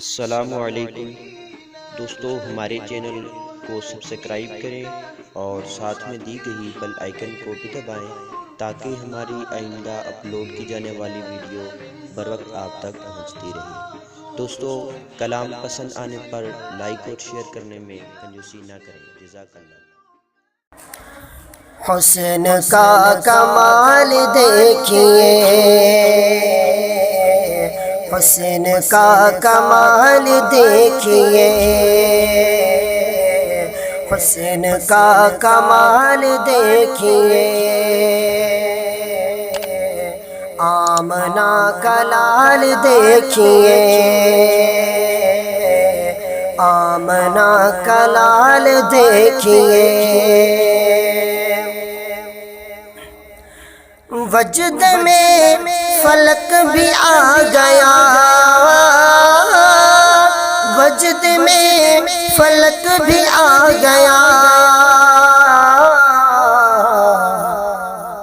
السلام علیکم دوستو، ہمارے چینل کو سبسکرائب کریں اور ساتھ میں دی گئی بیل آئیکن کو بھی دبائیں تاکہ ہماری آئندہ اپلوڈ کی جانے والی ویڈیو بر وقت آپ تک پہنچتی رہے۔ دوستو، کلام پسند آنے پر لائک اور شیئر کرنے میں کنجوسی نہ کریں۔ جزاک اللہ۔ حسن کا کمال دیکھیے، حسن کا کمال دیکھیے، حسن کا کمال دیکھیے، آمنہ کا لال دیکھیے، آمنہ کا لال دیکھیے، وجد میں فلک بھی آ گیا، وجد میں فلک بھی آ گیا،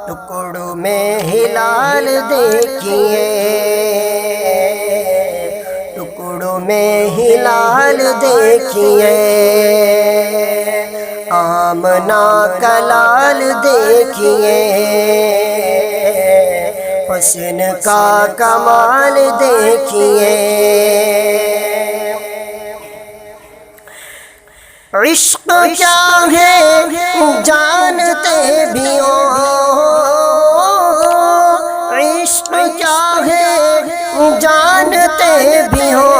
ٹکڑوں میں ہلال دیکھیے، ٹکڑوں میں ہلال دیکھیے، آمنہ کا لال دیکھیے، حسن کا کمال دیکھیے، عشق کیا ہے جانتے بھی ہو، عشق کیا ہے جانتے بھی ہو،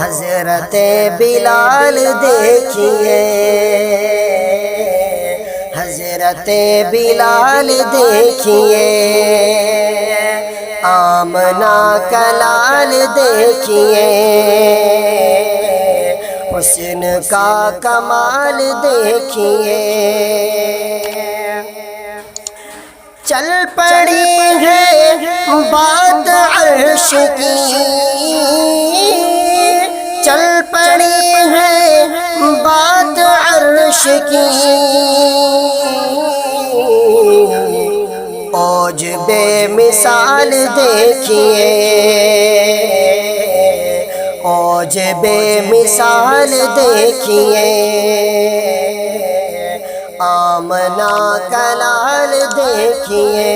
حضرت بلال دیکھیے، حضرت بلال دیکھیے، آمنہ کا لال دیکھیے، حسن کا کمال دیکھیے، چل پڑی ہے بات عرش کی، چل پڑی ہے بات عرش کی، اوج بے مثال دیکھیے، اوج بے مثال دیکھیے، آمنہ کا لال دیکھیے،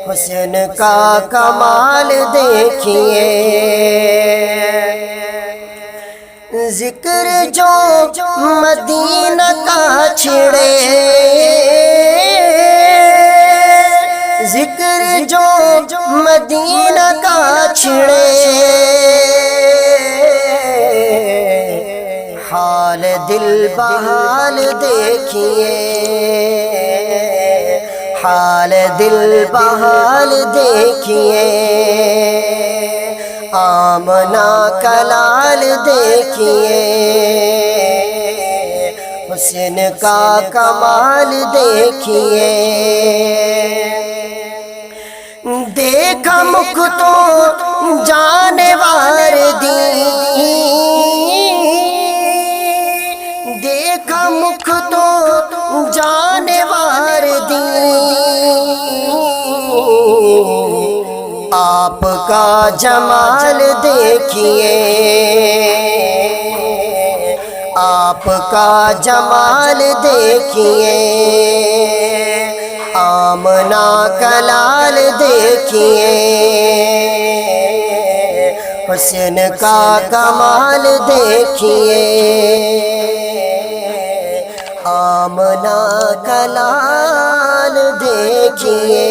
حسن کا کمال دیکھیے، ذکر جو مدینہ کا چھڑے، ذکر جو مدینہ کا چھڑے، حال دل بحال دیکھیے، حال دل بحال دیکھیے، آمنہ کا لال دیکھیے، حسن کا کمال دیکھیے، دیکھا مکھ تو جانور دی، دیکھا مکھ تو جانور دی، آپ کا جمال دیکھیے، آپ کا جمال دیکھیے، آمنہ کا لال دیکھیے، حسن کا کمال دیکھیے، آمنہ کا لال دیکھیے۔